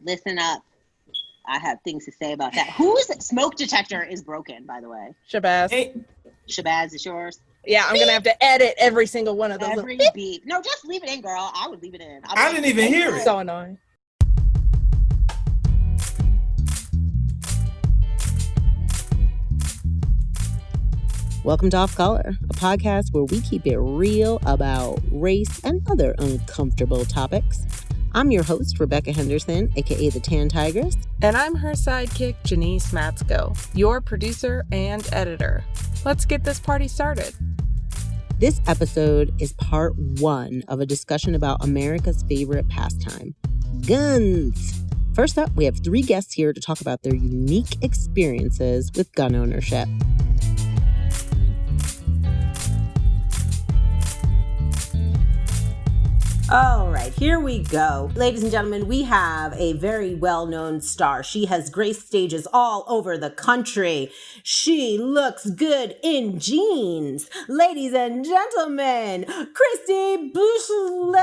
Listen up. I have things to say about that. Whose smoke detector is broken, by the way? Shabazz. Hey. Shabazz is yours? Yeah, I'm going to have to edit every single one of those. Every beep. No, just leave it in, girl. I would leave it in. I didn't even hear it. So annoying. Welcome to Off Color, a podcast where we keep it real about race and other uncomfortable topics. I'm your host, Rebecca Henderson, aka the Tan Tigress. And I'm her sidekick, Janice Matsko, your producer and editor. Let's get this party started. This episode is part 1 of a discussion about America's favorite pastime, guns. First up, we have 3 guests here to talk about their unique experiences with gun ownership. All right, here we go. Ladies and gentlemen, we have a very well-known star. She has graced stages all over the country. She looks good in jeans. Ladies and gentlemen, Christie Buchele.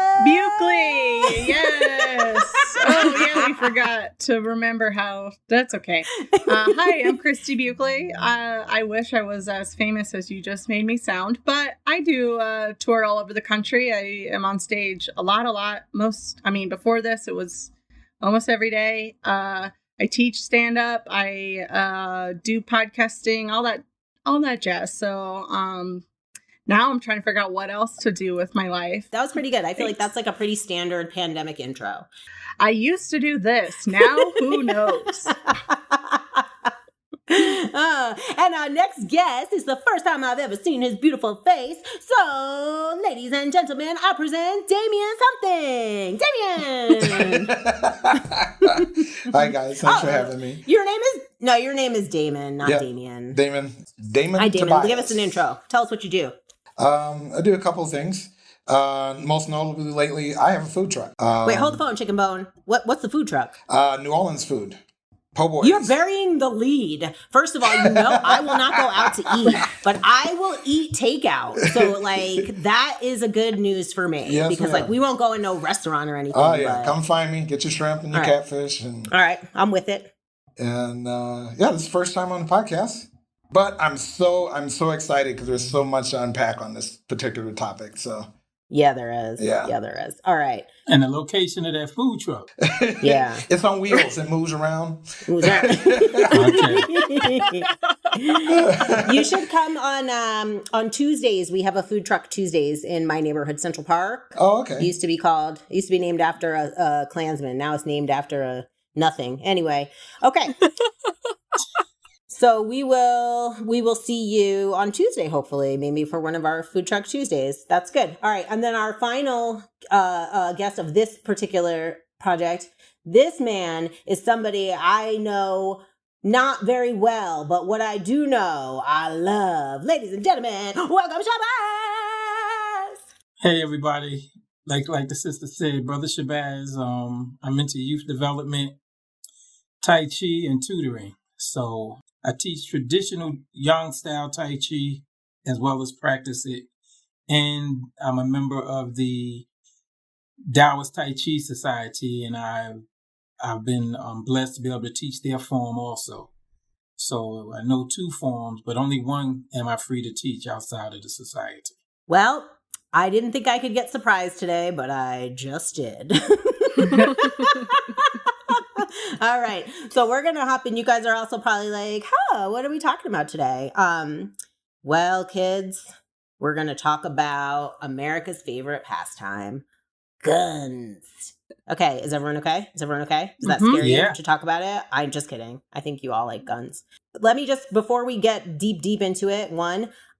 Yes. Oh, yeah, we forgot to remember how. That's okay. Hi, I'm Christie Buchele. I wish I was as famous as you just made me sound, but I do tour all over the country. I am on stage a lot. Before this, it was almost every day. I teach stand-up. I do podcasting, all that jazz. So now I'm trying to figure out what else to do with my life. That was pretty good. I feel like that's like a pretty standard pandemic intro. I used to do this. Now, who knows? And our next guest is the first time I've ever seen his beautiful face. So, ladies and gentlemen, I present Damon something. Damon! Hi, guys. Thanks for having me. Your name is Damon, not Damien. Damon. Hi, Damon. Tobias. Give us an intro. Tell us what you do. I do a couple of things. Most notably lately, I have a food truck. Wait, hold the phone, Chicken Bone. What's the food truck? New Orleans food. Po' boys. You're burying the lead. First of all, I will not go out to eat, but I will eat takeout. So, that is a good news for me. Yes, because, we won't go in no restaurant or anything. Oh, yeah. But... Come find me. Get your shrimp and your catfish. And... All right. I'm with it. And, this is the first time on the podcast. But I'm so excited because there's so much to unpack on this particular topic. So... Yeah, there is. Yeah, there is. All right. And the location of that food truck. Yeah. It's on wheels. It moves around. Okay. You should come on Tuesdays. We have a food truck Tuesdays in my neighborhood, Central Park. Oh, okay. It used to be named after a Klansman. Now it's named after a nothing. Anyway. Okay. So we will see you on Tuesday, hopefully, maybe for one of our Food Truck Tuesdays. That's good. All right. And then our final guest of this particular project, this man is somebody I know not very well, but what I do know, I love. Ladies and gentlemen, welcome Shabazz! Hey, everybody. Like the sister said, Brother Shabazz, I'm into youth development, Tai Chi, and tutoring. So... I teach traditional Yang style Tai Chi as well as practice it. And I'm a member of the Taoist Tai Chi Society, and I've been blessed to be able to teach their form also. So I know 2 forms, but only one am I free to teach outside of the society. Well, I didn't think I could get surprised today, but I just did. All right. So we're going to hop in. You guys are also probably like, what are we talking about today? Well, kids, we're going to talk about America's favorite pastime, guns. Okay. Is everyone okay? Does that scare you to talk about it? I'm just kidding. I think you all like guns. Let me just, before we get deep into it,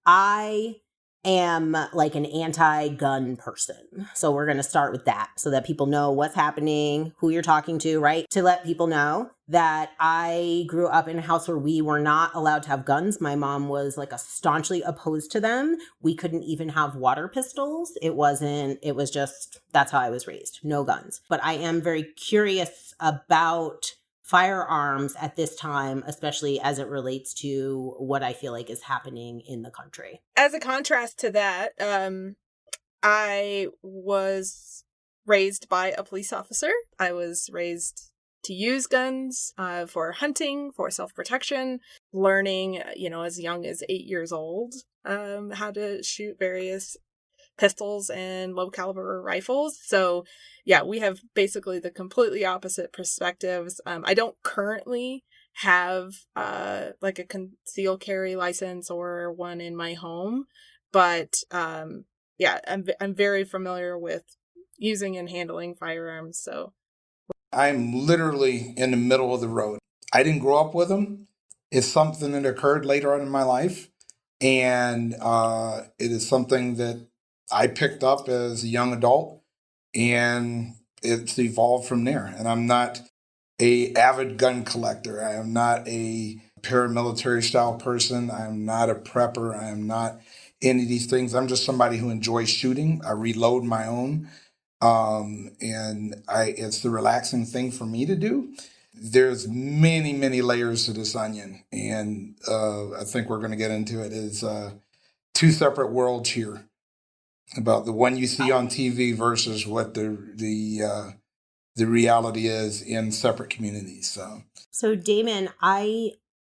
I am like an anti-gun person. So we're going to start with that so that people know what's happening, who you're talking to, right? To let people know that I grew up in a house where we were not allowed to have guns. My mom was staunchly opposed to them. We couldn't even have water pistols. It was just, that's how I was raised. No guns. But I am very curious about firearms at this time, especially as it relates to what I feel like is happening in the country. As a contrast to that, I was raised by a police officer. I was raised to use guns for hunting, for self-protection, learning, as young as 8 years old, how to shoot various pistols and low caliber rifles. So yeah, we have basically the completely opposite perspectives. I don't currently have like a concealed carry license or one in my home, but yeah, I'm very familiar with using and handling firearms. So I'm literally in the middle of the road. I didn't grow up with them. It's something that occurred later on in my life, and it is something that I picked up as a young adult, and it's evolved from there. And I'm not a avid gun collector. I am not a paramilitary style person. I'm not a prepper. I am not any of these things. I'm just somebody who enjoys shooting. I reload my own. And it's the relaxing thing for me to do. There's many, many layers to this onion. And I think we're going to get into it. Is two separate worlds here about the one you see on TV versus what the reality is in separate communities. So Damon,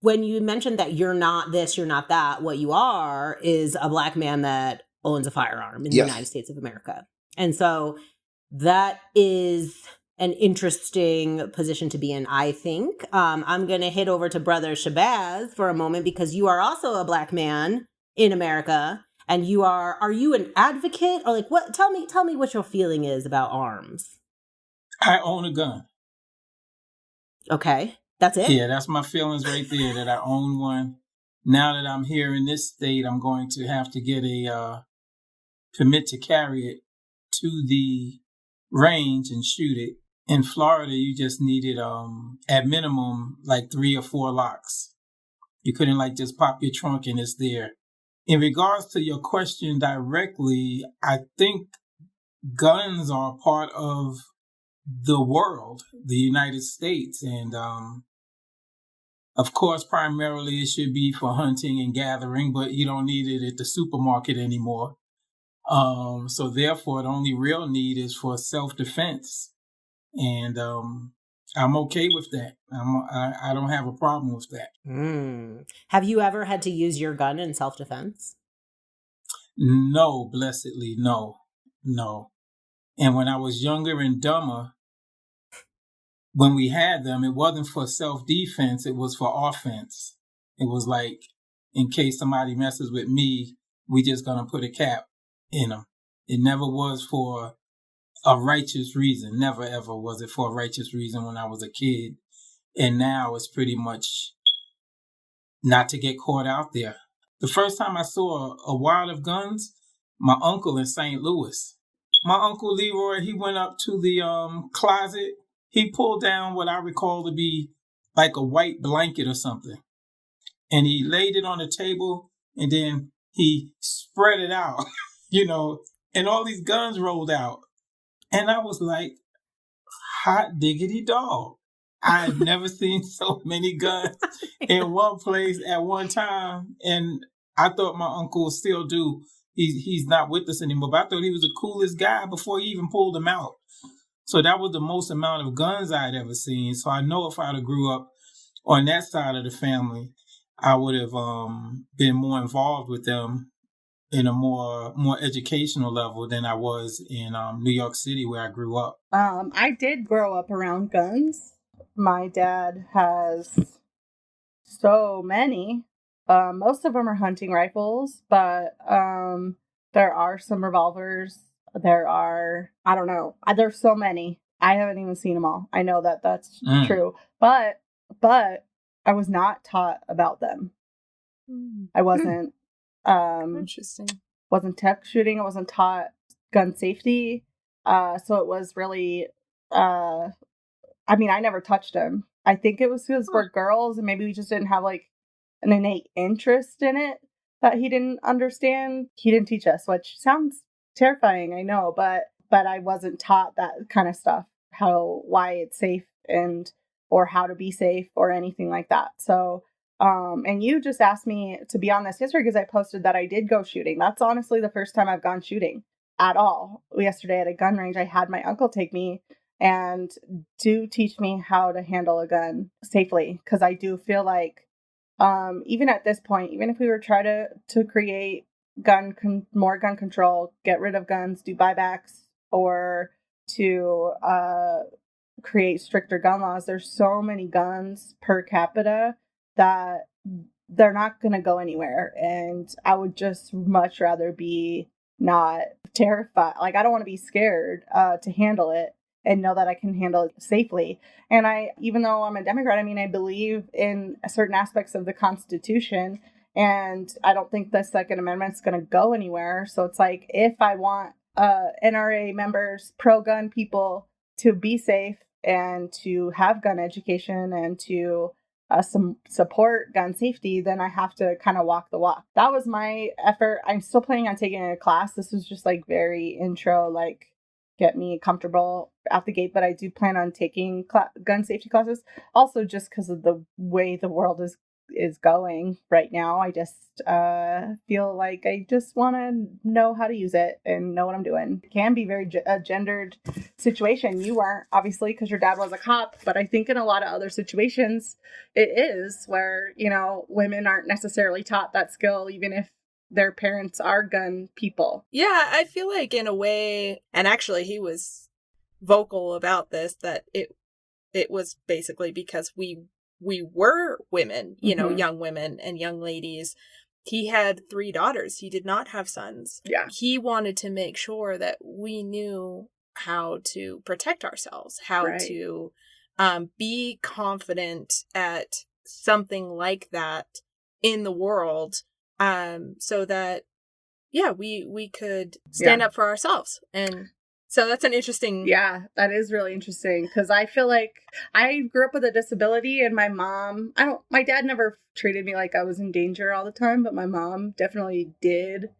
when you mentioned that you're not this, you're not that, what you are is a Black man that owns a firearm in the Yes. United States of America. And so that is an interesting position to be in, I think. I'm going to hit over to Brother Shabazz for a moment because you are also a Black man in America. And are you an advocate or like what? Tell me what your feeling is about arms. I own a gun. Okay, that's it? Yeah, that's my feelings right there, that I own one. Now that I'm here in this state, I'm going to have to get a permit to carry it to the range and shoot it. In Florida, you just needed, at minimum, like 3 or 4 locks. You couldn't like just pop your trunk and it's there. In regards to your question directly, I think guns are part of the world, the United States. And, of course, primarily it should be for hunting and gathering, but you don't need it at the supermarket anymore. So therefore, the only real need is for self-defense. And I'm okay with that. I don't have a problem with that. Have you ever had to use your gun in self-defense? No, blessedly, no. And when I was younger and dumber, when we had them, it wasn't for self-defense, it was for offense. It was like, in case somebody messes with me, we just gonna put a cap in them. It never was for a righteous reason. Never, ever was it for a righteous reason when I was a kid. And now it's pretty much not to get caught out there. The first time I saw a wad of guns, my uncle in St. Louis. My uncle Leroy, he went up to the closet. He pulled down what I recall to be like a white blanket or something. And he laid it on the table and then he spread it out, and all these guns rolled out. And I was like, hot diggity dog. I had never seen so many guns in one place at one time. And I thought my uncle still do. He's not with us anymore, but I thought he was the coolest guy before he even pulled them out. So that was the most amount of guns I'd ever seen. So I know if I'd have grew up on that side of the family, I would have been more involved with them in a more educational level than I was in New York City, where I grew up. I did grow up around guns. My dad has so many. Most of them are hunting rifles, but there are some revolvers. There are, I don't know. There's so many. I haven't even seen them all. I know that that's true, but I was not taught about them. I wasn't. Interesting. Wasn't tech shooting. I wasn't taught gun safety. So it was really. I never touched them. I think it was because we're girls, and maybe we just didn't have like an innate interest in it that he didn't understand. He didn't teach us, which sounds terrifying, I know, but I wasn't taught that kind of stuff, why it's safe or how to be safe or anything like that. So, and you just asked me to be on this history because I posted that I did go shooting. That's honestly the first time I've gone shooting at all. Yesterday at a gun range, I had my uncle take me, and do teach me how to handle a gun safely. Because I do feel like even at this point, even if we were trying to create more gun control, get rid of guns, do buybacks, or to create stricter gun laws, there's so many guns per capita that they're not going to go anywhere. And I would just much rather be not terrified. Like, I don't want to be scared to handle it and know that I can handle it safely. And even though I'm a Democrat, I mean, I believe in certain aspects of the Constitution, and I don't think the Second Amendment's going to go anywhere. So it's like, if I want NRA members, pro-gun people to be safe and to have gun education and to support gun safety, then I have to kind of walk the walk. That was my effort. I'm still planning on taking a class. This was just like very intro, like get me comfortable out the gate, but I do plan on taking gun safety classes. Also, just because of the way the world is going right now, I just feel like I just want to know how to use it and know what I'm doing. It can be very a gendered situation. You weren't, obviously, because your dad was a cop, but I think in a lot of other situations it is, where, you know, women aren't necessarily taught that skill, even if their parents are gun people. Yeah, I feel like in a way, and actually he was vocal about this, that it was basically because we were women, you know, young women and young ladies. He had 3 daughters. He did not have sons. Yeah. He wanted to make sure that we knew how to protect ourselves, how to be confident at something like that in the world, so that, yeah, we could stand up for ourselves. And so that's an interesting... Yeah, that is really interesting, because I feel like I grew up with a disability, and my dad never treated me like I was in danger all the time, but my mom definitely did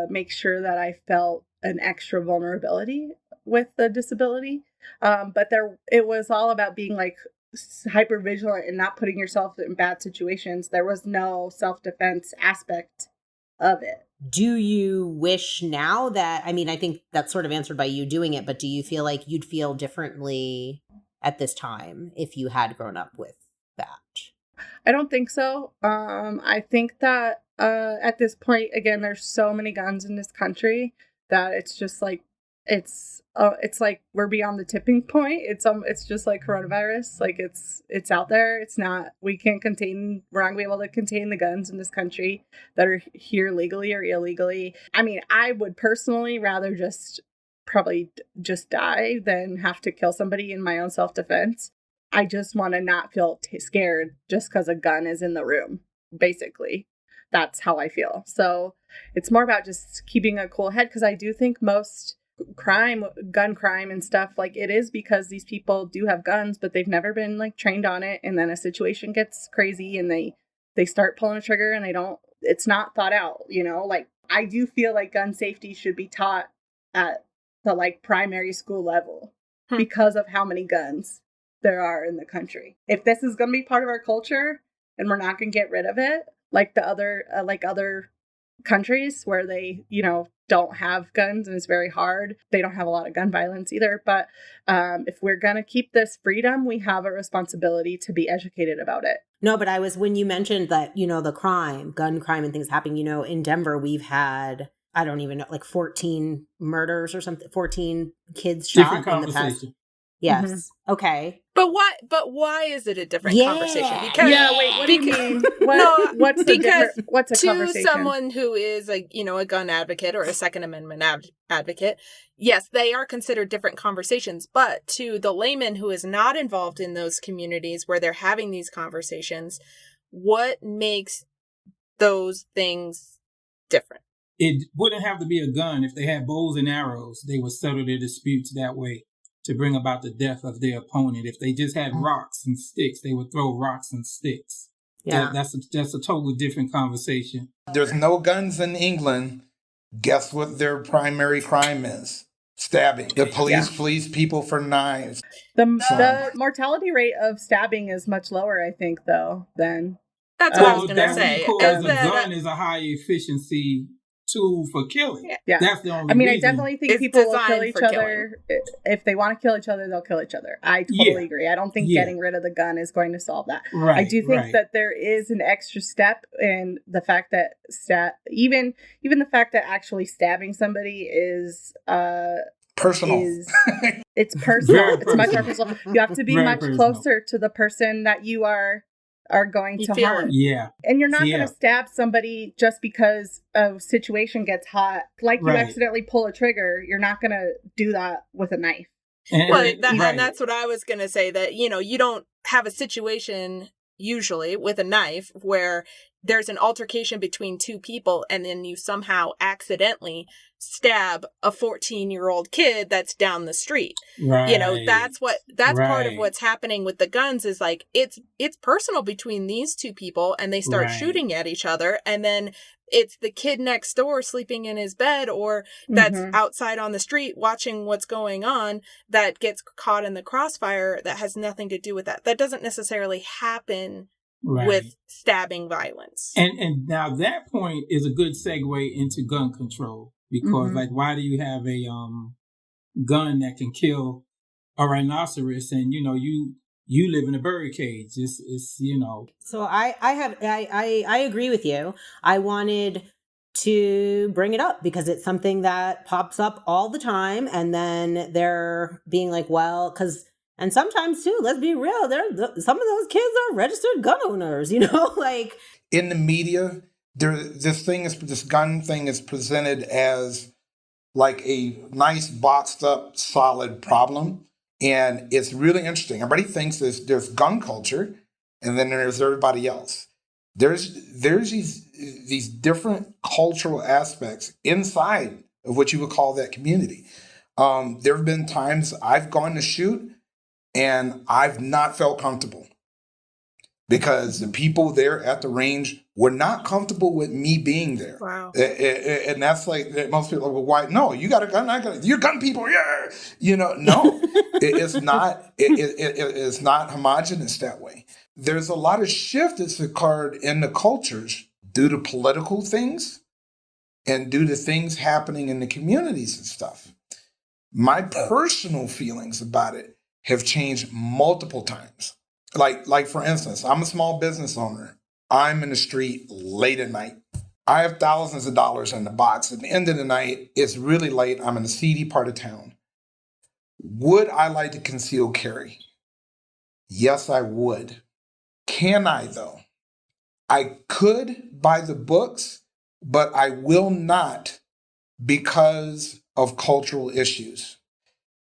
make sure that I felt an extra vulnerability with the disability. But it was all about being like hyper vigilant and not putting yourself in bad situations. There was no self-defense aspect of it. Do you wish now that, I mean, I think that's sort of answered by you doing it, but do you feel like you'd feel differently at this time if you had grown up with that? I don't think so. I think that at this point, again, there's so many guns in this country that it's just like, it's like we're beyond the tipping point. It's just like coronavirus. Like it's out there. It's not, we're not gonna be able to contain the guns in this country that are here legally or illegally. I mean, I would personally rather probably just die than have to kill somebody in my own self-defense. I just want to not feel scared just because a gun is in the room, basically. That's how I feel. So it's more about just keeping a cool head, because I do think most gun crime and stuff, like, it is because these people do have guns, but they've never been like trained on it, and then a situation gets crazy and they start pulling a trigger and it's not thought out, you know. Like, I do feel like gun safety should be taught at the like primary school level because of how many guns there are in the country. If this is going to be part of our culture and we're not going to get rid of it like the other countries where they, you know, don't have guns and it's very hard. They don't have a lot of gun violence either. But if we're going to keep this freedom, we have a responsibility to be educated about it. No, but when you mentioned that, you know, the gun crime and things happening, you know, in Denver, we've had, I don't even know, like 14 murders or something, 14 kids shot in the past. Yes. Mm-hmm. Okay. But why is it a different conversation? Because wait, what do you mean? What's a conversation? To someone who is a gun advocate or a Second Amendment advocate, yes, they are considered different conversations. But to the layman who is not involved in those communities where they're having these conversations, what makes those things different? It wouldn't have to be a gun. If they had bows and arrows, they would settle their disputes that way to bring about the death of their opponent. If they just had rocks and sticks, they would throw rocks and sticks. Yeah, that's a totally different conversation. There's no guns in England. Guess what their primary crime is? Stabbing. The police flees people for knives. The mortality rate of stabbing is much lower, I think, though, than... That's what I was going to say. Because the gun is a high efficiency tool for killing. Yeah. That's the only I mean, reason. I definitely think It's people will kill designed each for other. If they want to kill each other, they'll kill each other. I totally agree. I don't think getting rid of the gun is going to solve that. Right, I do think that there is an extra step in the fact that even the fact that actually stabbing somebody is Personal. It's personal. Very It's much more personal. personal. You have to be Very much personal. closer to the person that you are going to feel harm. it. Yeah. And you're not Yeah. going to stab somebody just because a situation gets hot. Like you Right. accidentally pull a trigger, you're not going to do that with a knife. And that's what I was going to say, that, you don't have a situation usually with a knife where there's an altercation between two people and then you somehow accidentally stab a 14-year-old kid that's down the street. Right. That's part of Right. what's happening with the guns is like it's personal between these two people and they start Right. shooting at each other, and then it's the kid next door sleeping in his bed or that's outside on the street watching what's going on that gets caught in the crossfire that has nothing to do with that. That doesn't necessarily happen with stabbing violence. And now that point is a good segue into gun control, because like, why do you have a gun that can kill a rhinoceros and you live in a bird cage? It's So I agree with you. I wanted to bring it up because it's something that pops up all the time, and then they're being like, well, and sometimes too, let's be real, some of those kids are registered gun owners, like In the media, this gun thing is presented as like a nice boxed up solid problem. And it's really interesting. Everybody thinks there's gun culture and then there's everybody else. There's these different cultural aspects inside of what you would call that community. There have been times I've gone to shoot and I've not felt comfortable because the people there at the range were not comfortable with me being there. Wow. And that's like, most people are like, well, why? No, you got a gun, you're gun people, yeah. No, it's not. It's not homogenous that way. There's a lot of shift that's occurred in the cultures due to political things and due to things happening in the communities and stuff. My personal feelings about it have changed multiple times. Like for instance, I'm a small business owner. I'm in the street late at night. I have thousands of dollars in the box. At the end of the night, it's really late. I'm in a seedy part of town. Would I like to conceal carry? Yes, I would. Can I, though? I could by the books, but I will not because of cultural issues.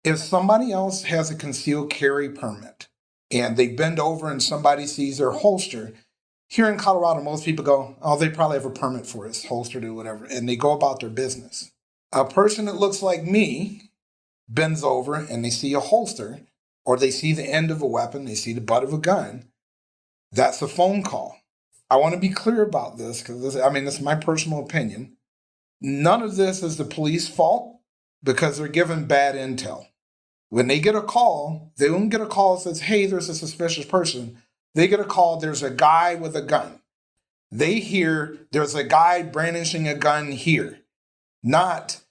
If somebody else has a concealed carry permit and they bend over and somebody sees their holster, here in Colorado, most people go, oh, they probably have a permit for it, holstered or whatever, and they go about their business. A person that looks like me bends over and they see a holster or they see the end of a weapon, they see the butt of a gun. That's a phone call. I want to be clear about this because this is my personal opinion. None of this is the police fault because they're given bad intel. When they get a call, they don't get a call that says, hey, there's a suspicious person. They get a call, there's a guy with a gun. They hear there's a guy brandishing a gun here. Not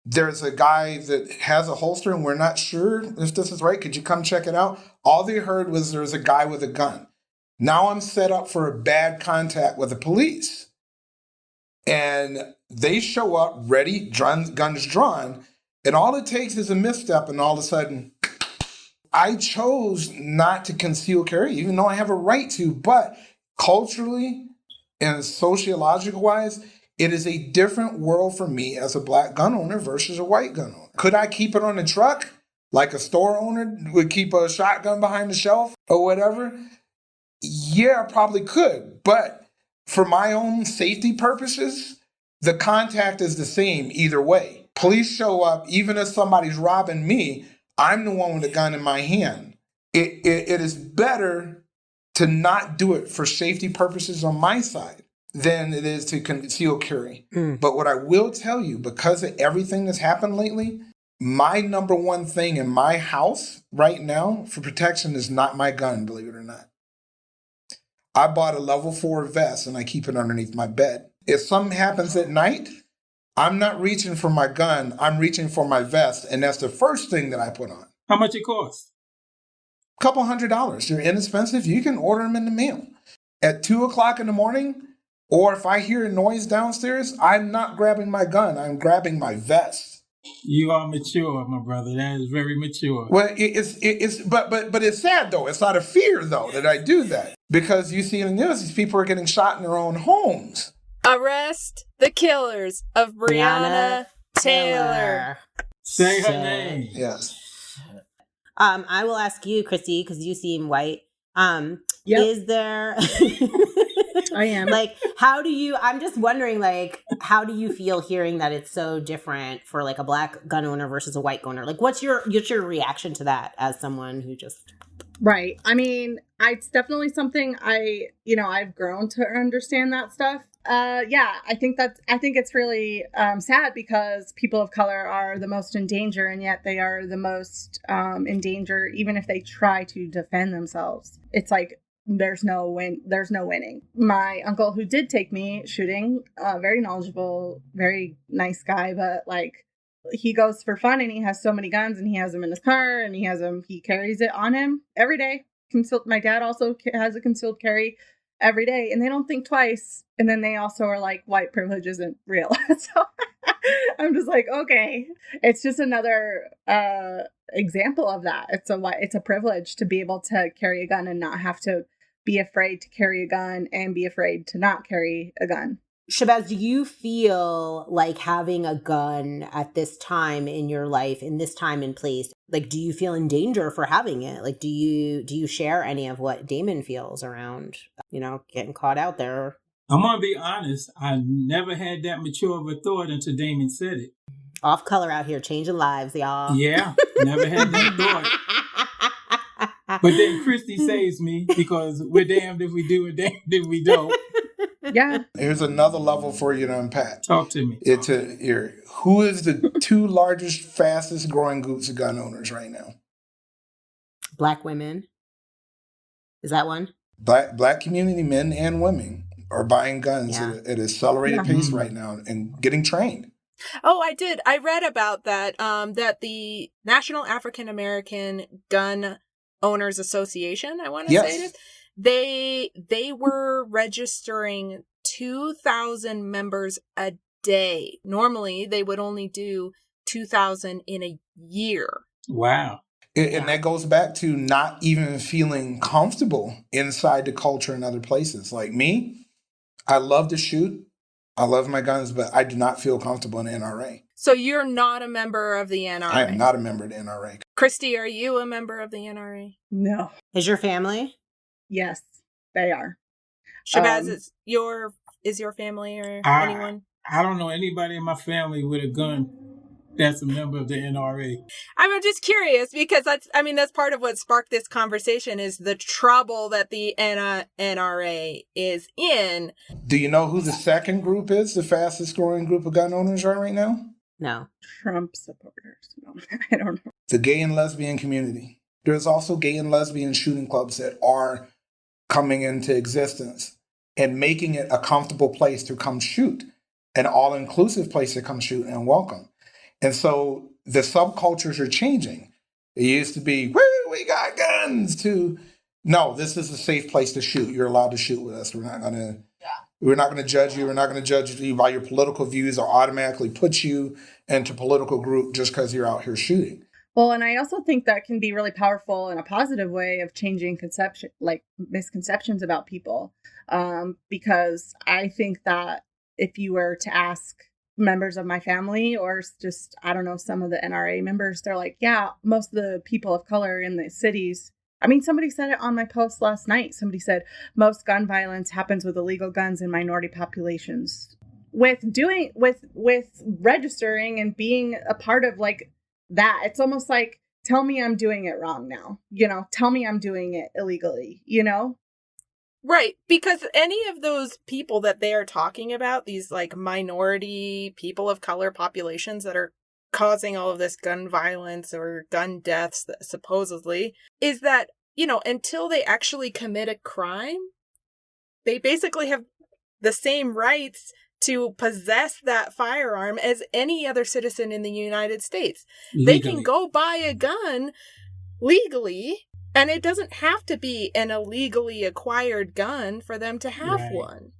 there's a guy that has a holster and we're not sure if this is right. Could you come check it out? All they heard was there's a guy with a gun. Now I'm set up for a bad contact with the police. And they show up ready, guns drawn. And all it takes is a misstep, and all of a sudden, I chose not to conceal carry, even though I have a right to. But culturally and sociological-wise, it is a different world for me as a black gun owner versus a white gun owner. Could I keep it on the truck like a store owner would keep a shotgun behind the shelf or whatever? Yeah, I probably could. But for my own safety purposes, the contact is the same either way. Police show up, even if somebody's robbing me, I'm the one with a gun in my hand. It is better to not do it for safety purposes on my side than it is to conceal carry. But what I will tell you, because of everything that's happened lately, my number one thing in my house right now for protection is not my gun, believe it or not. I bought a level 4 vest and I keep it underneath my bed. If something happens at night, I'm not reaching for my gun. I'm reaching for my vest. And that's the first thing that I put on. How much it costs? Couple $100. They're inexpensive. You can order them in the mail. At 2:00 in the morning, or if I hear a noise downstairs, I'm not grabbing my gun. I'm grabbing my vest. You are mature, my brother. That is very mature. Well, but it's sad though. It's out of fear though that I do that, because you see in the news these people are getting shot in their own homes. Arrest the killers of Breonna Taylor. Say her name. Yes. I will ask you, Christy, because you seem white. Is there I am. like, how do you, I'm just wondering, like, how do you feel hearing that it's so different for like a black gun owner versus a white gun owner? Like, what's your reaction to that as someone who just... Right. I mean, it's definitely something I've grown to understand that stuff. I think it's really sad, because people of color are the most in danger, and yet they are the most in danger even if they try to defend themselves. It's like there's no winning. My uncle, who did take me shooting, very knowledgeable, very nice guy, but like, he goes for fun, and he has so many guns, and he has them in his car, and he carries it on him every day. My dad also has a concealed carry every day, and they don't think twice. And then they also are like, white privilege isn't real. So I'm just like, okay, it's just another example of that. It's a privilege to be able to carry a gun and not have to be afraid to carry a gun and be afraid to not carry a gun. Shabazz, do you feel like having a gun at this time in your life, in this time and place, like, do you feel in danger for having it? Like, do you share any of what Damon feels around, getting caught out there? I'm going to be honest. I never had that mature of a thought until Damon said it. Off color out here, changing lives, y'all. Yeah, never had that thought. But then Christy saves me, because we're damned if we do and damned if we don't. Yeah. Here's another level for you to unpack. Talk to me. Who is the two largest, fastest growing groups of gun owners right now? Black women. Is that one? Black community men and women are buying guns at an accelerated pace right now and getting trained. Oh, I did. I read about that, that the National African American Gun Owners Association, I want to say it, they were registering 2,000 members a day. Normally, they would only do 2,000 in a year. Wow. And that goes back to not even feeling comfortable inside the culture in other places. Like me, I love to shoot. I love my guns, but I do not feel comfortable in the NRA. So you're not a member of the NRA? I am not a member of the NRA. Christy, are you a member of the NRA? No. Is your family? Yes, they are. Shabazz, is your family or anyone? I don't know anybody in my family with a gun that's a member of the NRA. I'm just curious, because that's part of what sparked this conversation, is the trouble that the NRA is in. Do you know who the second group is, the fastest growing group of gun owners are right now? No. Trump supporters. No, I don't know. The gay and lesbian community. There's also gay and lesbian shooting clubs that are coming into existence and making it a comfortable place to come shoot, an all-inclusive place to come shoot and welcome. And so the subcultures are changing. It used to be, woo, we got guns, to, no, this is a safe place to shoot. You're allowed to shoot with us. We're not going to judge you. We're not going to judge you by your political views or automatically put you into a political group just because you're out here shooting. Well, and I also think that can be really powerful in a positive way of changing misconceptions about people. Because I think that if you were to ask members of my family, or just, I don't know, some of the NRA members, they're like, yeah, most of the people of color in the cities. I mean, somebody said it on my post last night. Somebody said most gun violence happens with illegal guns in minority populations. With registering and being a part of like that, it's almost like, tell me I'm doing it wrong now. Tell me I'm doing it illegally, Right, because any of those people that they are talking about, these like minority people of color populations that are causing all of this gun violence or gun deaths, supposedly, is that, until they actually commit a crime, they basically have the same rights to possess that firearm as any other citizen in the United States. Legally. They can go buy a gun legally, and it doesn't have to be an illegally acquired gun for them to have one.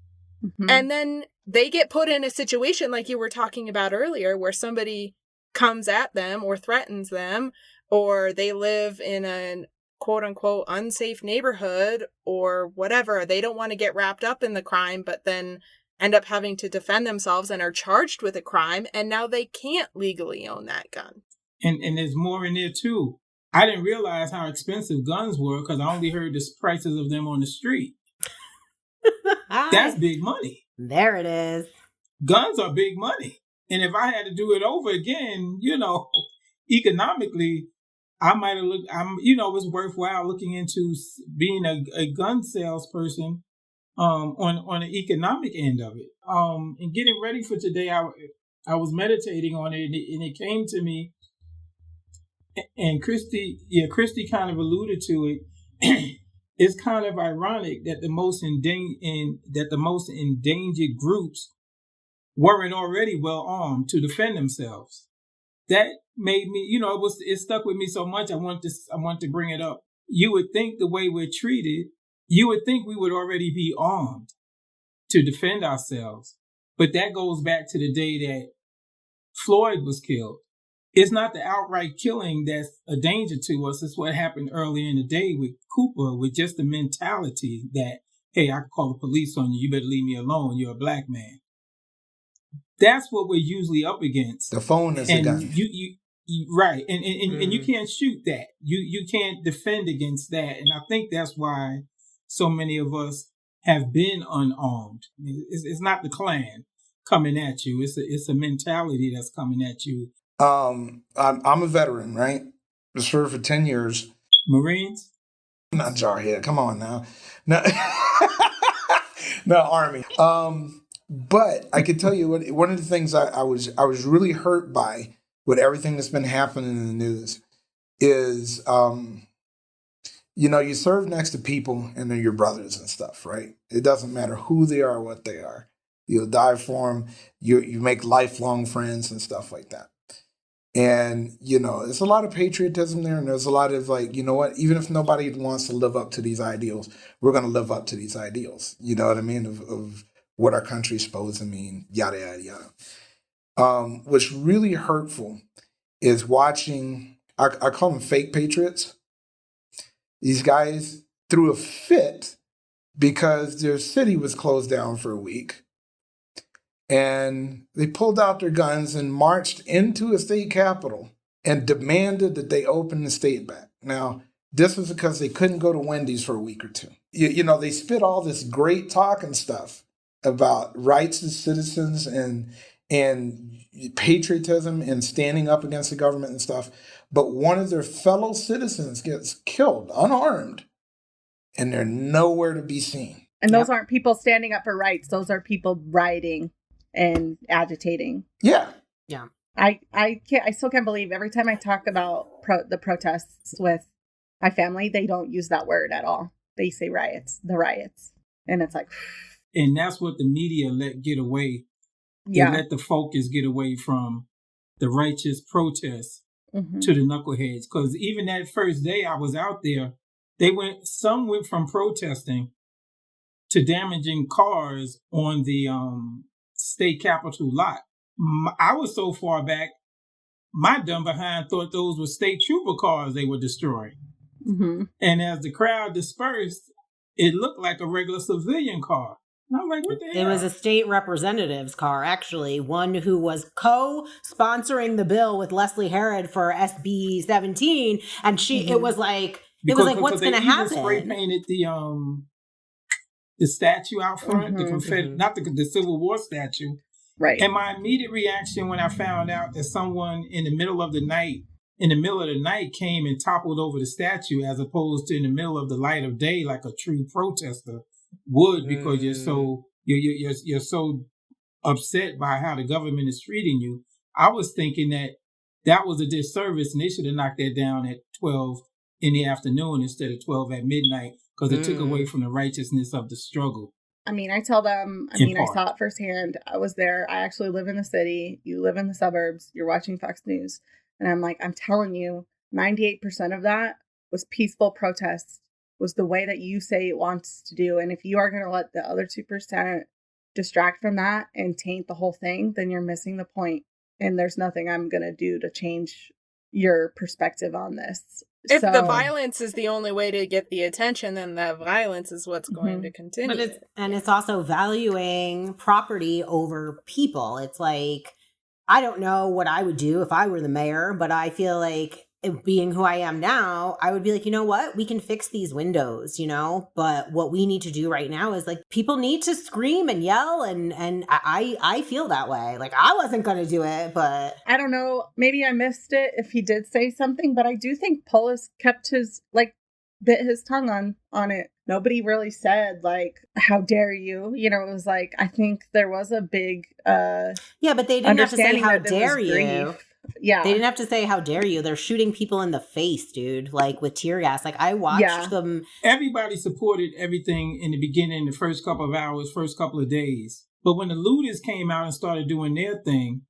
Mm-hmm. And then they get put in a situation like you were talking about earlier, where somebody comes at them or threatens them, or they live in a quote unquote unsafe neighborhood or whatever. They don't want to get wrapped up in the crime, but then end up having to defend themselves and are charged with a crime, and now they can't legally own that gun. And there's more in there too. I didn't realize how expensive guns were because I only heard the prices of them on the street. That's big money. There it is. Guns are big money. And if I had to do it over again, economically, I might have looked, it's worthwhile looking into being a gun salesperson on the economic end of it. And getting ready for today, I was meditating on it, and it came to me. And Christie kind of alluded to it. It's kind of ironic that the most endangered groups weren't already well armed to defend themselves. That made me, it stuck with me so much. I want to bring it up. You would think the way we're treated, you would think we would already be armed to defend ourselves. But that goes back to the day that Floyd was killed. It's not the outright killing that's a danger to us. It's what happened earlier in the day with Cooper, with just the mentality that, hey, I can call the police on you. You better leave me alone. You're a black man. That's what we're usually up against. The phone is a gun. You right. And you can't shoot that. You can't defend against that. And I think that's why so many of us have been unarmed. It's not the Klan coming at you. It's a mentality that's coming at you. I'm a veteran, right? I served for 10 years. Marines? Not Jarhead. Come on now. No, no Army. But I can tell you one of the things I was really hurt by with everything that's been happening in the news is, you serve next to people and they're your brothers and stuff, right? It doesn't matter who they are or what they are. You'll die for them. You make lifelong friends and stuff like that. And, there's a lot of patriotism there. And there's a lot of even if nobody wants to live up to these ideals, we're going to live up to these ideals. You know what I mean? Of what our country's supposed to mean, yada, yada, yada. What's really hurtful is watching, I call them fake patriots. These guys threw a fit because their city was closed down for a week. And they pulled out their guns and marched into a state capitol and demanded that they open the state back. Now, this was because they couldn't go to Wendy's for a week or two. They spit all this great talk and stuff about rights as citizens and patriotism and standing up against the government and stuff. But one of their fellow citizens gets killed, unarmed, and they're nowhere to be seen. And those aren't people standing up for rights. Those are people rioting and agitating. Yeah. Yeah. I still can't believe every time I talk about the protests with my family, they don't use that word at all. They say the riots. And it's like... And that's what the media let get away. They let the focus get away from the righteous protests to the knuckleheads. Because even that first day I was out there, some went from protesting to damaging cars on the state capitol lot. I was so far back, my dumb behind thought those were state trooper cars they were destroying. Mm-hmm. And as the crowd dispersed, it looked like a regular civilian car. And I was like, what the hell? It was a state representative's car, actually, one who was co-sponsoring the bill with Leslie Herod for SB 17. And it was like, what's going to happen? Spray painted the statue out front, not the Civil War statue. Right. And my immediate reaction when I found out that someone in the middle of the night came and toppled over the statue as opposed to in the middle of the light of day like a true protester would, because you're so upset by how the government is treating you. I was thinking that was a disservice and they should have knocked that down at 12 in the afternoon instead of 12 at midnight, because it took away from the righteousness of the struggle. I mean, I tell them, I saw it firsthand. I was there. I actually live in the city. You live in the suburbs. You're watching Fox News. And I'm like, I'm telling you, 98% of that was peaceful protests, was the way that you say it wants to do. And if you are going to let the other 2% distract from that and taint the whole thing, then you're missing the point. And there's nothing I'm going to do to change your perspective on this. If the violence is the only way to get the attention, then that violence is what's going to continue. But it's also valuing property over people. It's like, I don't know what I would do if I were the mayor, but I feel like being who I am now, I would be like, you know what? We can fix these windows, but what we need to do right now is like, people need to scream and yell. And I feel that way. Like, I wasn't going to do it, but I don't know. Maybe I missed it if he did say something, but I do think Polis kept bit his tongue on it. Nobody really said like, how dare you? It was like, I think there was a big, yeah, but they didn't have to say how dare you. Yeah. They didn't have to say, how dare you? They're shooting people in the face, dude, like with tear gas. Like, I watched them. Everybody supported everything in the beginning, the first couple of hours, first couple of days. But when the looters came out and started doing their thing,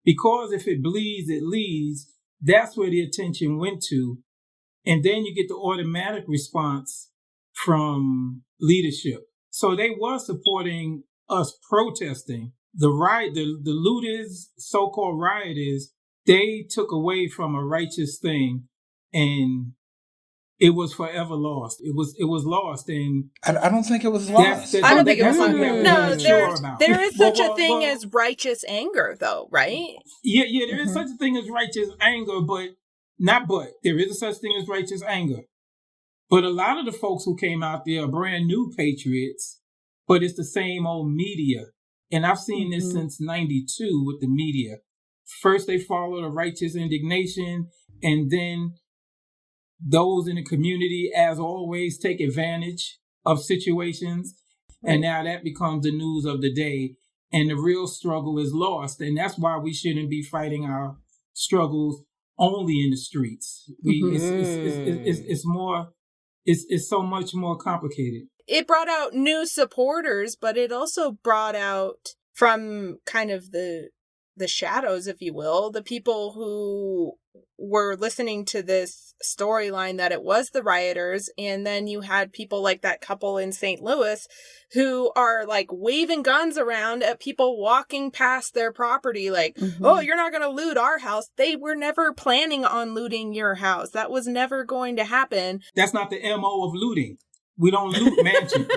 because if it bleeds, it leads, that's where the attention went to. And then you get the automatic response from leadership. So they were supporting us protesting. The looters, so-called rioters, they took away from a righteous thing, and it was forever lost. It was lost, and I don't think it was lost. I don't think it was lost. No, there is such a thing as righteous anger, though, right? Yeah, there is such a thing as righteous anger, there is a such thing as righteous anger. But a lot of the folks who came out there are brand new patriots, but it's the same old media. And I've seen this since 92 with the media. First, they followed a righteous indignation, and then those in the community, as always, take advantage of situations. And now that becomes the news of the day. And the real struggle is lost. And that's why we shouldn't be fighting our struggles only in the streets. It's so much more complicated. It brought out new supporters, but it also brought out from kind of the shadows, if you will, the people who were listening to this storyline that it was the rioters. And then you had people like that couple in St. Louis who are like waving guns around at people walking past their property like, oh, you're not going to loot our house. They were never planning on looting your house. That was never going to happen. That's not the MO of looting. We don't loot mansions.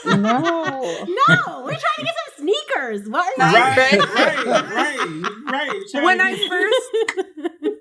No, we're trying to get some sneakers. What? Right.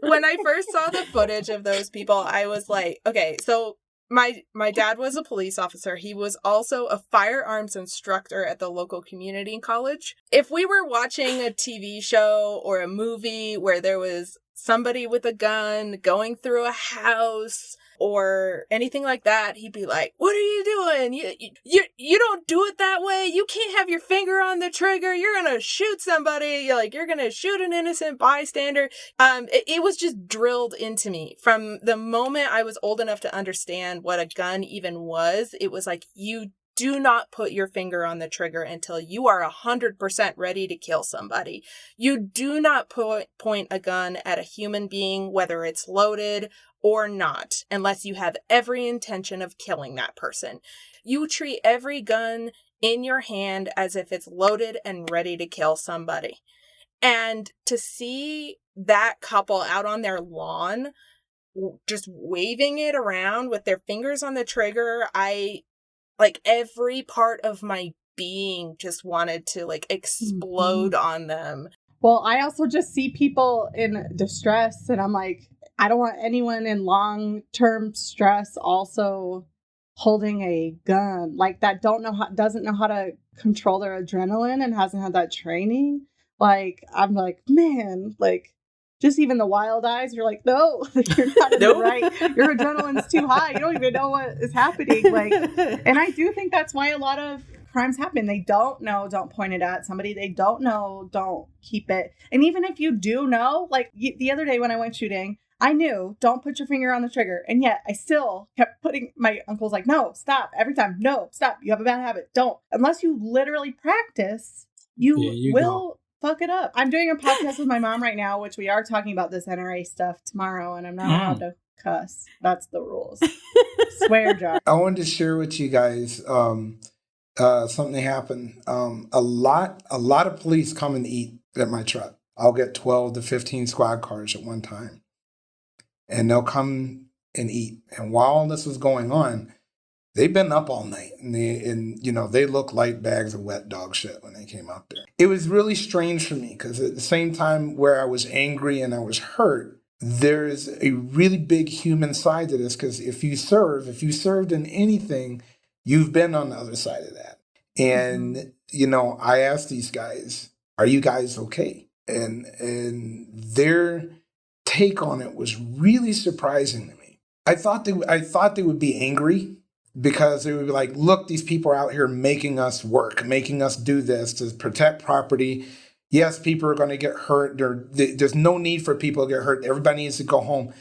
When I first saw the footage of those people, I was like, okay, so my dad was a police officer. He was also a firearms instructor at the local community college. If we were watching a TV show or a movie where there was somebody with a gun going through a house or anything like that, he'd be like, what are you doing? You don't do it that way. You can't have your finger on the trigger. You're going to shoot somebody. You're going to shoot an innocent bystander. It was just drilled into me from the moment I was old enough to understand what a gun even was. It was like, you do not put your finger on the trigger until you are 100% ready to kill somebody. You do not point a gun at a human being, whether it's loaded or not, unless you have every intention of killing that person. You treat every gun in your hand as if it's loaded and ready to kill somebody. And to see that couple out on their lawn, just waving it around with their fingers on the trigger, every part of my being just wanted to explode on them. Well, I also just see people in distress, and I'm like, I don't want anyone in long-term stress also holding a gun that doesn't know how to control their adrenaline and hasn't had that training. I'm like, man, just even the wild eyes, you're like, no, you're not in the right. Your adrenaline's too high. You don't even know what is happening. And I do think that's why a lot of crimes happen. They don't know, don't point it at somebody. They don't know, don't keep it. And even if you do know, the other day when I went shooting, I knew, don't put your finger on the trigger. And yet I still kept putting, my uncle's like, no, stop. Every time, no, stop. You have a bad habit. Don't. Unless you literally practice, you will fuck it up. I'm doing a podcast with my mom right now, which we are talking about this NRA stuff tomorrow, and I'm not allowed to cuss. That's the rules. Swear jar. I wanted to share with you guys something happened. A lot of police come and eat at my truck. I'll get 12 to 15 squad cars at one time. And they'll come and eat. And while this was going on, they've been up all night. And they look like bags of wet dog shit when they came out there. It was really strange for me because at the same time where I was angry and I was hurt, there's a really big human side to this, because if you served in anything, you've been on the other side of that. And, I asked these guys, are you guys okay? And their take on it was really surprising to me. I thought they would be angry, because they would be like, look, these people are out here making us work, making us do this to protect property. Yes, people are going to get hurt. There's no need for people to get hurt. Everybody needs to go home.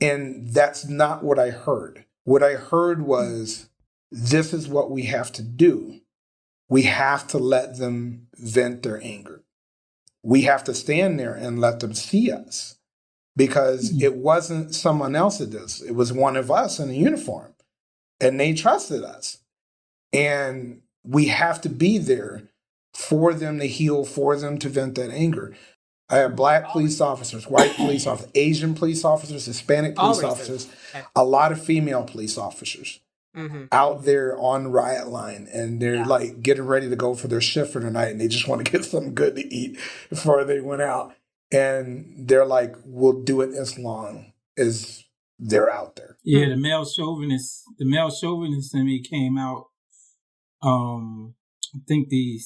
And that's not what I heard. What I heard was, this is what we have to do. We have to let them vent their anger. We have to stand there and let them see us, because it wasn't someone else that did this. It was one of us in a uniform, and they trusted us. And we have to be there for them to heal, for them to vent that anger. I have Black police officers, white police officers, Asian police officers, Hispanic police officers, a lot of female police officers out there on the riot line. And they're like getting ready to go for their shift for the night, and they just want to get something good to eat before they went out. And they're like, we'll do it as long as they're out there. Yeah, the male chauvinist in me came out, I think the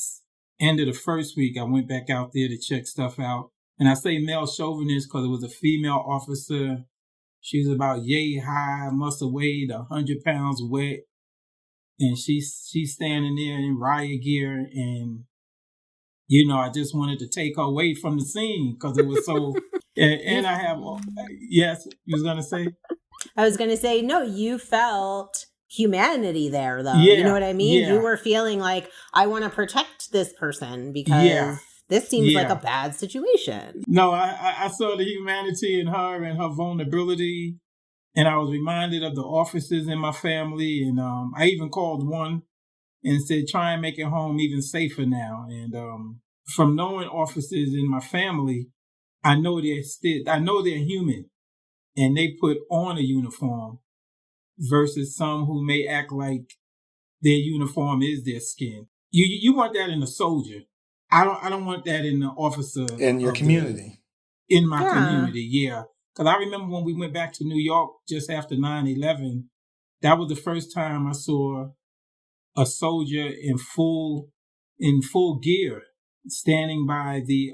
end of the first week. I went back out there to check stuff out. And I say male chauvinist because it was a female officer. She was about yay high, must have weighed 100 pounds wet. And she's standing there in riot gear. And, I just wanted to take her away from the scene because it was so... and I have... Yes, you was going to say? I was going to say, no, you felt humanity there, though. Yeah, you know what I mean? yeah. You were feeling like, I want to protect this person because this seems like a bad situation. No, I saw the humanity in her and her vulnerability. And I was reminded of the officers in my family. And I even called one and said, try and make it home even safer now. And from knowing officers in my family, I know they're human. And they put on a uniform versus some who may act like their uniform is their skin. You want that in a soldier. I don't want that in the officer. In your community. In my community, yeah. Because I remember when we went back to New York just after 9/11, that was the first time I saw a soldier in full gear standing by the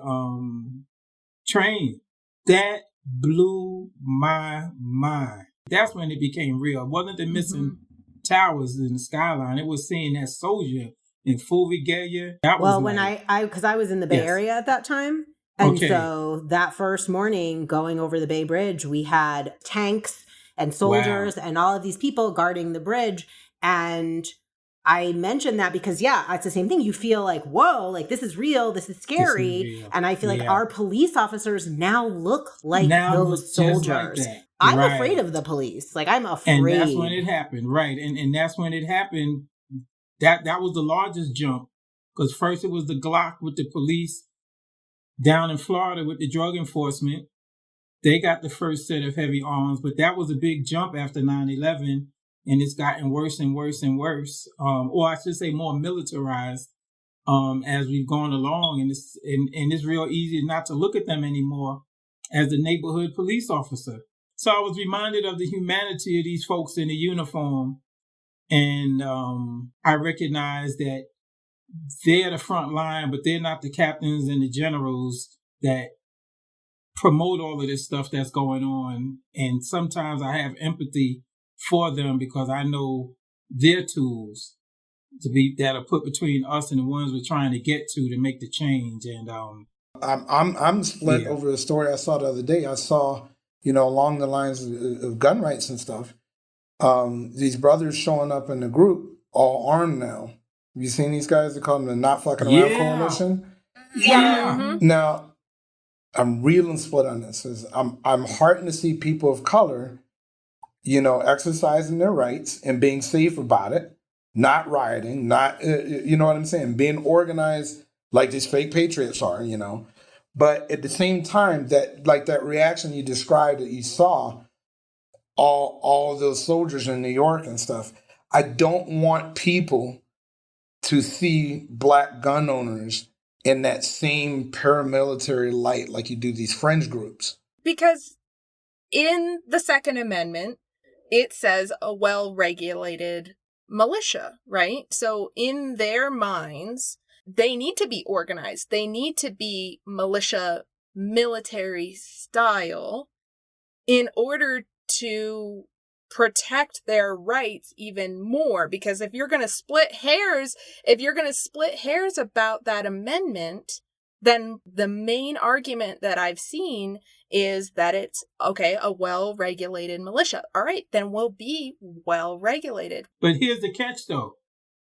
train. That blew my mind. That's when it became real. It wasn't the missing towers in the skyline. It was seeing that soldier in full regalia. When because I was in the Bay Area at that time. And so that first morning going over the Bay Bridge, we had tanks and soldiers and all of these people guarding the bridge. And I mentioned that because, it's the same thing. You feel like, whoa, like this is real. This is scary. And I feel like our police officers now look like those soldiers. Like I'm afraid of the police. Like I'm afraid. And that's when it happened. Right. And that's when it happened. That was the largest jump. Because first it was the Glock with the police down in Florida with the drug enforcement. They got the first set of heavy arms, but that was a big jump after 9/11, and it's gotten worse and worse and worse. Or I should say more militarized as we've gone along, and it's real easy not to look at them anymore as the neighborhood police officer. So I was reminded of the humanity of these folks in the uniform, and I recognized that they're the front line, but they're not the captains and the generals that promote all of this stuff that's going on. And sometimes I have empathy for them because I know their tools that are put between us and the ones we're trying to get to make the change. And I'm split over the story I saw the other day. I saw, along the lines of gun rights and stuff. These brothers showing up in the group, all armed now. Have you seen these guys? They call them the Not Fucking Around Coalition. Yeah. Mm-hmm. Now, I'm real and split on this. I'm heartened to see people of color, exercising their rights and being safe about it, not rioting, not, you know what I'm saying, being organized like these fake patriots are, But at the same time, that reaction you described that you saw, all of those soldiers in New York and stuff, I don't want people to see Black gun owners in that same paramilitary light like you do these fringe groups. Because in the Second Amendment, it says a well-regulated militia, right? So in their minds, they need to be organized. They need to be militia, military style in order to protect their rights even more. Because if you're going to split hairs about that amendment, then the main argument that I've seen is that it's, okay, a well-regulated militia. All right, then we'll be well-regulated. But here's the catch, though.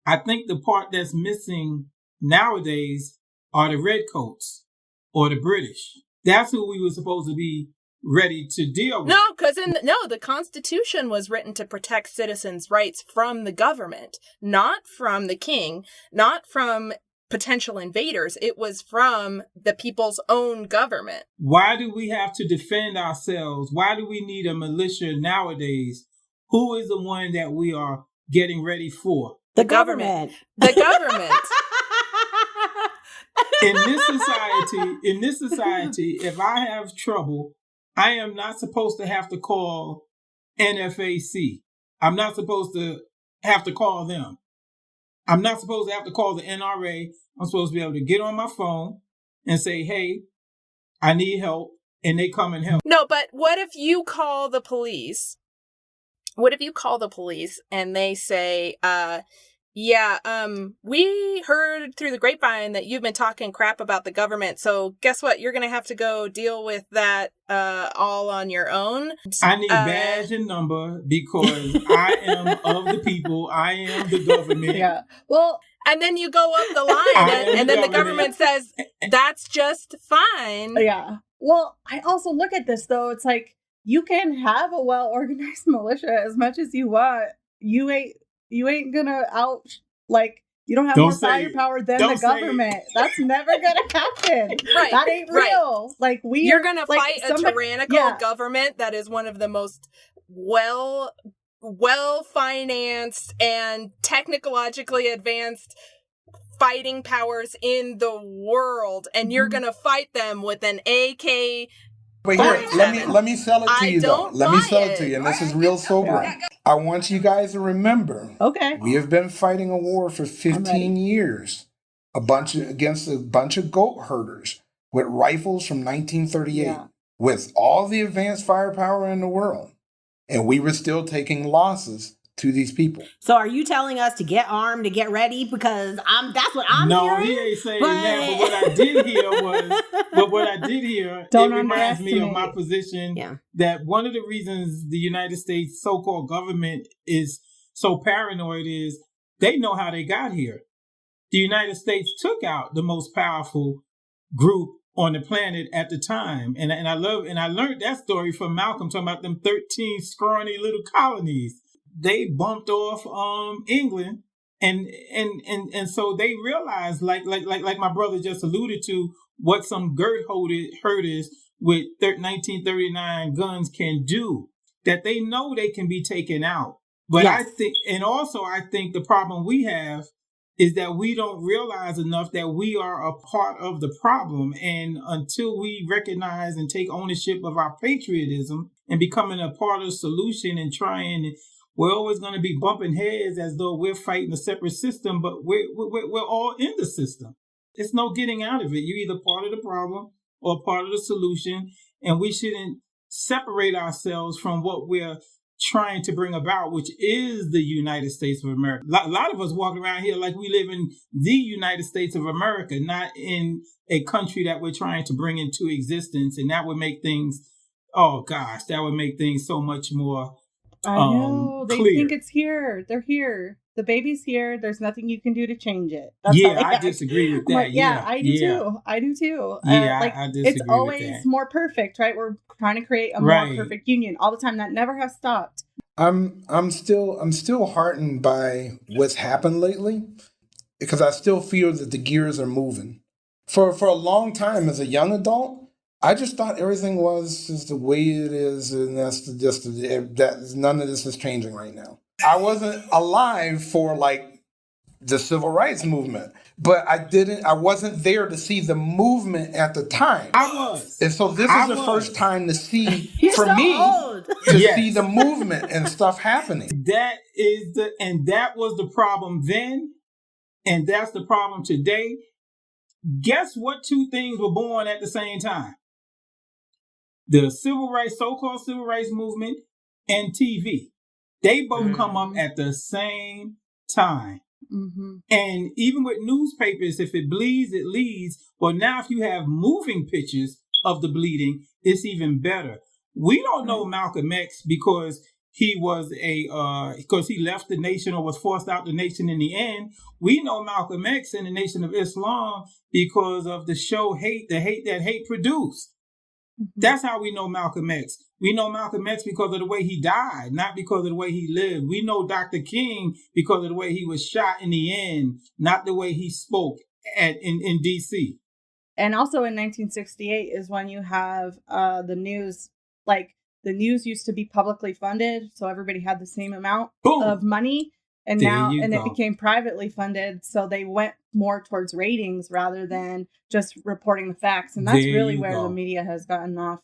I think the part that's missing nowadays are the redcoats or the British. That's who we were supposed to be ready to deal with. No, because the Constitution was written to protect citizens' rights from the government, not from the king, not from potential invaders. It was from the people's own government. Why do we have to defend ourselves? Why do we need a militia nowadays? Who is the one that we are getting ready for? The government. The government. In this society, if I have trouble, I am not supposed to have to call NFAC. I'm not supposed to have to call them. I'm not supposed to have to call the NRA. I'm supposed to be able to get on my phone and say, hey, I need help, and they come and help. No, but what if you call the police? What if you call the police and they say, we heard through the grapevine that you've been talking crap about the government. So guess what? You're going to have to go deal with that all on your own. I need badge and number because I am of the people. I am the government. Yeah. Well, and then you go up the line and then the government says, that's just fine. Yeah. Well, I also look at this, though. It's like, you can have a well-organized militia as much as you want. You ain't gonna you don't have more firepower than the government. That's never gonna happen. Right. That ain't real. Right. You're gonna fight a tyrannical government that is one of the most well-financed and technologically advanced fighting powers in the world, and you're gonna fight them with an AK. Wait, here, let me sell it to you, though. Let me sell it to you, and this is real sobering. Yeah. I want you guys to remember, we have been fighting a war for 15 years, against a bunch of goat herders with rifles from 1938, with all the advanced firepower in the world, and we were still taking losses to these people. So are you telling us to get armed, to get ready? Because that's what I'm hearing. No, he ain't saying that. But what I did hear, it reminds me of my position that one of the reasons the United States so-called government is so paranoid is they know how they got here. The United States took out the most powerful group on the planet at the time. And I learned that story from Malcolm talking about them 13 scrawny little colonies. They bumped off England, and so they realized, like my brother just alluded to, what some herders with 1939 guns can do. That they know they can be taken out. But I think the problem we have is that we don't realize enough that we are a part of the problem, and until we recognize and take ownership of our patriotism and becoming a part of the solution and trying. We're always going to be bumping heads as though we're fighting a separate system, but we're all in the system. It's no getting out of it. You're either part of the problem or part of the solution, and we shouldn't separate ourselves from what we're trying to bring about, which is the United States of America. A lot of us walk around here like we live in the United States of America, not in a country that we're trying to bring into existence, and that would make things oh gosh, that would make things so much more I know. They clear. think it's here. They're here. The baby's here. There's nothing you can do to change it. That's Yeah, how they I act. disagree with I'm that. like, yeah, I do yeah. too. I do too. Yeah, like I disagree it's with always that. more perfect, right? We're trying to create a Right. more perfect union all the time. That never has stopped. I'm still heartened by what's happened lately, because I still feel that the gears are moving. For a long time as a young adult, I just thought everything was just the way it is, and that none of this is changing right now. I wasn't alive for like the civil rights movement, but I wasn't there to see the movement at the time. I was. And so this is the first time to see, You're for so me, old. to Yes. see the movement and stuff happening. That was the problem then, and that's the problem today. Guess what two things were born at the same time? The so-called civil rights movement and TV. They both come up at the same time. Mm-hmm. And even with newspapers, if it bleeds, it leads. Well, now if you have moving pictures of the bleeding, it's even better. We don't know Malcolm X because he was because he left the nation or was forced out the nation in the end. We know Malcolm X in the Nation of Islam because of the show Hate, the hate that hate produced. That's how we know Malcolm X. We know Malcolm X because of the way he died, not because of the way he lived. We know Dr. King because of the way he was shot in the end, not the way he spoke in D.C. And also in 1968 is when you have the news, like the news used to be publicly funded, so everybody had the same amount of money. And it became privately funded, so they went more towards ratings rather than just reporting the facts. And that's really where the media has gotten off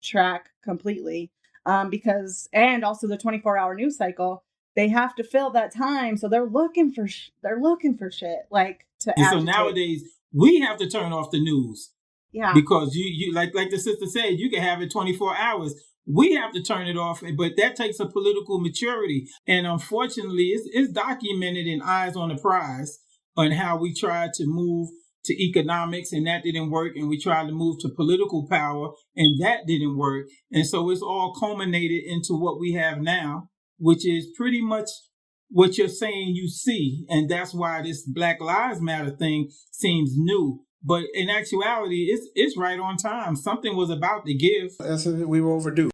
track completely. And also the 24-hour news cycle, they have to fill that time, so they're looking for shit like to agitate. So nowadays we have to turn off the news. Yeah. Because you like the sister said, you can have it 24 hours. We have to turn it off, but that takes a political maturity. And unfortunately, it's documented in Eyes on the Prize on how we tried to move to economics and that didn't work. And we tried to move to political power and that didn't work. And so it's all culminated into what we have now, which is pretty much what you're saying you see. And that's why this Black Lives Matter thing seems new. But in actuality, it's right on time. Something was about to give. We were overdue.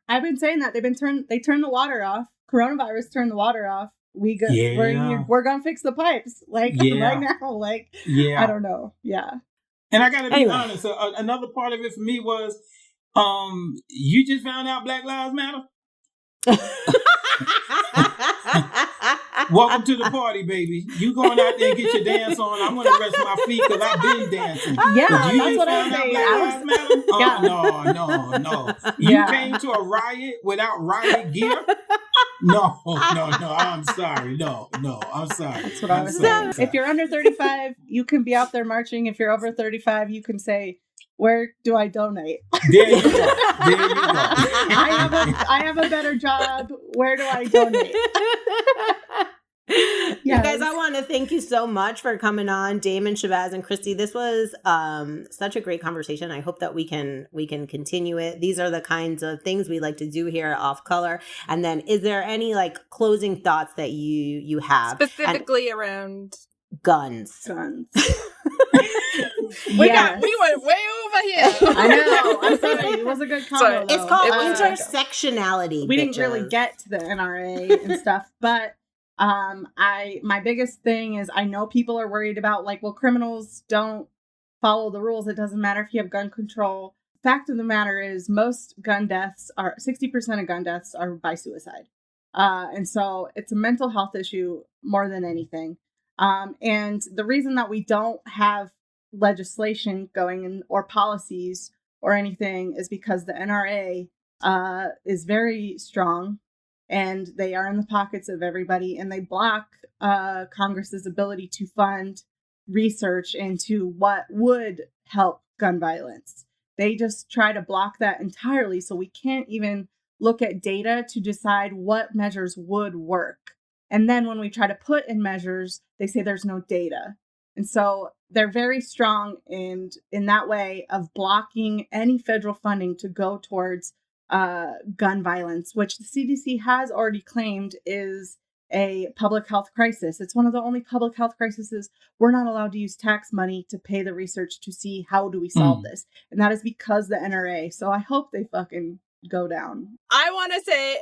I've been saying that they turned the water off. Coronavirus turned the water off. We're gonna fix the pipes right now. I don't know. Yeah. And I gotta be honest. Another part of it for me was, you just found out Black Lives Matter. Welcome to the party, baby. You going out there and get your dance on. I'm going to rest my feet because I've been dancing. Yeah, that's what I'm saying. No. You came to a riot without riot gear? No. I'm sorry. No, I'm sorry. That's what I was saying. If you're under 35, you can be out there marching. If you're over 35, you can say, where do I donate? There you go. I have a better job. Where do I donate? You guys, I want to thank you so much for coming on, Damon, Shabazz, and Christie. This was such a great conversation. I hope that we can continue it. These are the kinds of things we like to do here at Off Color. And then, is there any closing thoughts that you have specifically around guns? We went way over here. I know. I'm sorry. It was a good comment. It's called intersectionality. We didn't really get to the NRA and stuff, but my biggest thing is I know people are worried about criminals don't follow the rules. It doesn't matter if you have gun control. Fact of the matter is 60% of gun deaths are by suicide. And so it's a mental health issue more than anything. And the reason that we don't have legislation going in or policies or anything is because the NRA is very strong and they are in the pockets of everybody and they block Congress's ability to fund research into what would help gun violence. They just try to block that entirely, so we can't even look at data to decide what measures would work. And then when we try to put in measures, they say there's no data. And so they're very strong in that way of blocking any federal funding to go towards gun violence, which the CDC has already claimed is a public health crisis. It's one of the only public health crises we're not allowed to use tax money to pay the research to see how do we solve this. And that is because the NRA. So I hope they fucking go down. I want to say,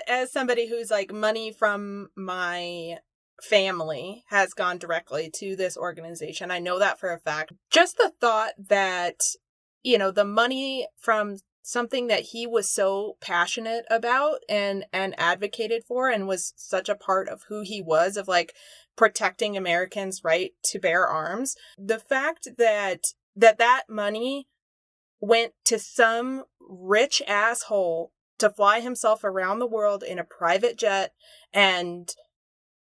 as somebody who's like money from my family has gone directly to this organization, I know that for a fact. Just the thought that, the money from something that he was so passionate about and advocated for and was such a part of who he was, of like protecting Americans' right to bear arms. The fact that money went to some rich asshole to fly himself around the world in a private jet and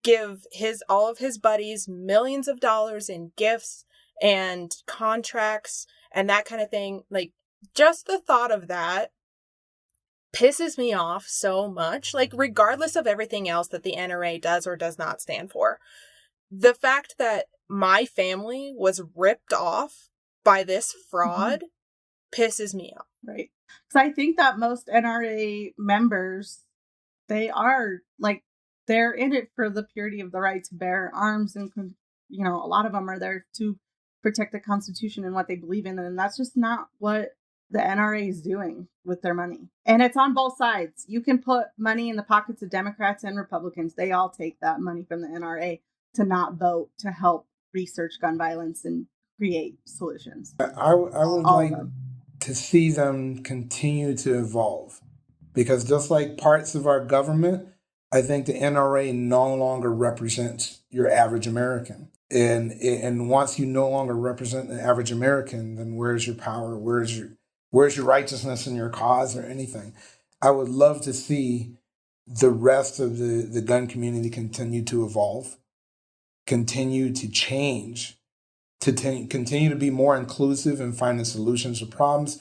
give all of his buddies millions of dollars in gifts and contracts and that kind of thing, like, just the thought of that pisses me off so much. Like, regardless of everything else that the NRA does or does not stand for, the fact that my family was ripped off by this fraud pisses me off. Right. Because I think that most NRA members, they are like, they're in it for the purity of the right to bear arms. And, a lot of them are there to protect the Constitution and what they believe in. And that's just not what the NRA is doing with their money. And it's on both sides. You can put money in the pockets of Democrats and Republicans. They all take that money from the NRA to not vote to help research gun violence and create solutions. I would like to see them continue to evolve, because just like parts of our government, I think the NRA no longer represents your average American. And once you no longer represent the average American, then where's your power? Where's your righteousness in your cause or anything? I would love to see the rest of the gun community continue to evolve, continue to change, to continue to be more inclusive and finding solutions to problems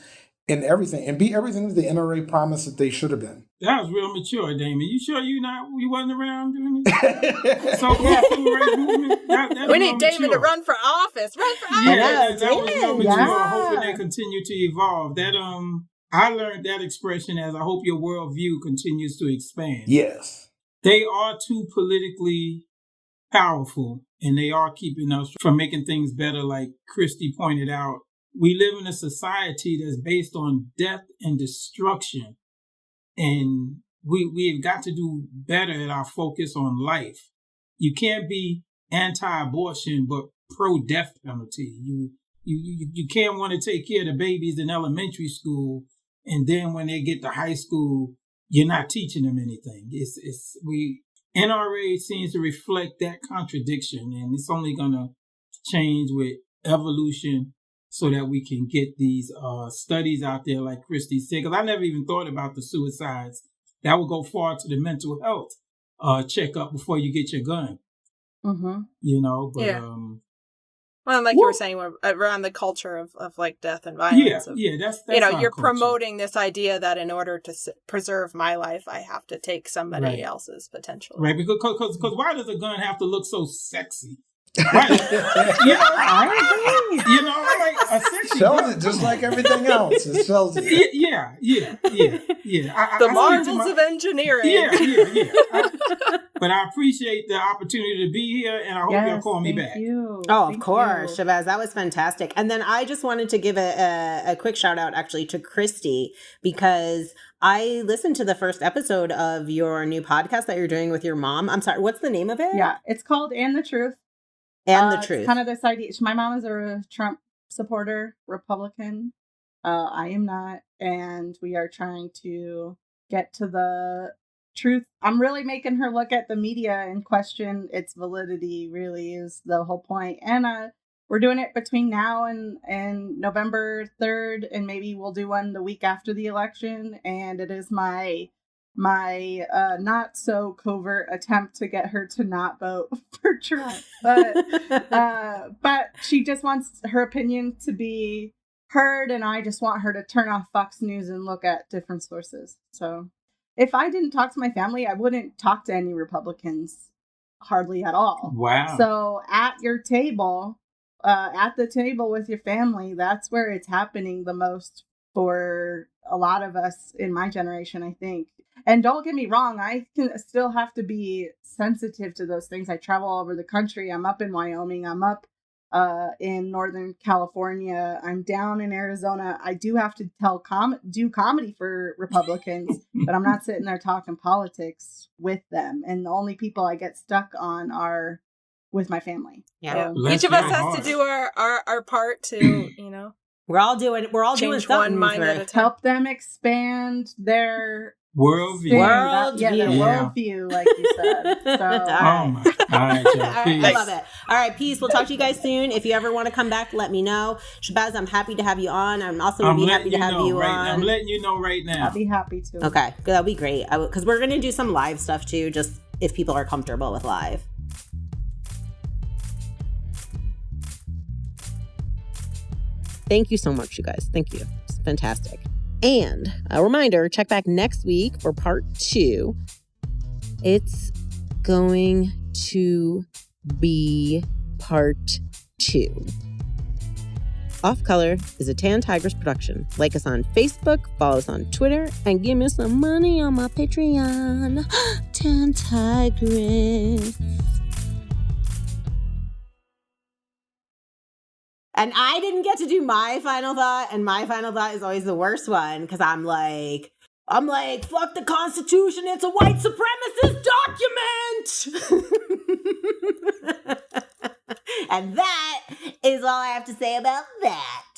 and everything, and be everything that the NRA promised that they should have been. That was real mature, Damon. You sure you wasn't around doing this? So civil rights movement. We need Damon to run for office. Yeah, that was real mature. Hoping they continue to evolve. That I learned that expression as I hope your worldview continues to expand. Yes, they are too politically powerful, and they are keeping us from making things better. Like Christie pointed out, we live in a society that's based on death and destruction. And we've got to do better at our focus on life. You can't be anti-abortion but pro-death penalty. You can't want to take care of the babies in elementary school, and then when they get to high school, you're not teaching them anything. NRA seems to reflect that contradiction, and it's only gonna change with evolution, so that we can get these studies out there, like Christie said. Because I never even thought about the suicides. That would go far to the mental health checkup before you get your gun. Mm-hmm. But... Yeah. Well, like you were saying, we're around the culture of like death and violence. That's you're promoting this idea that in order to preserve my life, I have to take somebody else's potentially. Right, because why does a gun have to look so sexy? Right. Like a sexy sells it just like everything else. It sells it. Yeah. The marvels of engineering. Yeah. But I appreciate the opportunity to be here, and I hope you'll call me back. Of course, Shabazz. That was fantastic. And then I just wanted to give a quick shout out actually to Christie, because I listened to the first episode of your new podcast that you're doing with your mom. I'm sorry, what's the name of it? Yeah, it's called And the Truth. And the Truth. It's kind of this idea. My mom is a Trump supporter, Republican. I am not. And we are trying to get to the truth. I'm really making her look at the media and question its validity, really is the whole point. And we're doing it between now and November 3rd, and maybe we'll do one the week after the election. And it is my not so covert attempt to get her to not vote for Trump, but she just wants her opinion to be heard, and I just want her to turn off Fox News and look at different sources. So if I didn't talk to my family, I wouldn't talk to any Republicans hardly at all. Wow. So at your table, at the table with your family, that's where it's happening the most for a lot of us in my generation, I think. And don't get me wrong, I can still have to be sensitive to those things. I travel all over the country. I'm up in Wyoming. I'm up in Northern California. I'm down in Arizona. I do have to do comedy for Republicans, but I'm not sitting there talking politics with them. And the only people I get stuck on are with my family. Yeah. So, Each of us has to do our part to, We're all doing change something one mind at a time. help them expand their Worldview. their worldview, like you said. So, Oh my! All right, y'all. All right, Peace. I love it. All right, peace. We'll talk to you guys soon. If you ever want to come back, let me know. Shabazz, I'm happy to have you on. I'm also going to be happy to have you on. I'm letting you know right now. I'll be happy to. Okay, that'll be great. Because we're going to do some live stuff too, just if people are comfortable with live. Thank you so much, you guys. Thank you. It's fantastic. And a reminder, check back next week for part 2. It's going to be part 2. Off Color is a Tan Tigress production. Like us on Facebook, follow us on Twitter, and give me some money on my Patreon. Tan Tigress. And I didn't get to do my final thought, and my final thought is always the worst one, because I'm like, fuck the Constitution, it's a white supremacist document! And that is all I have to say about that.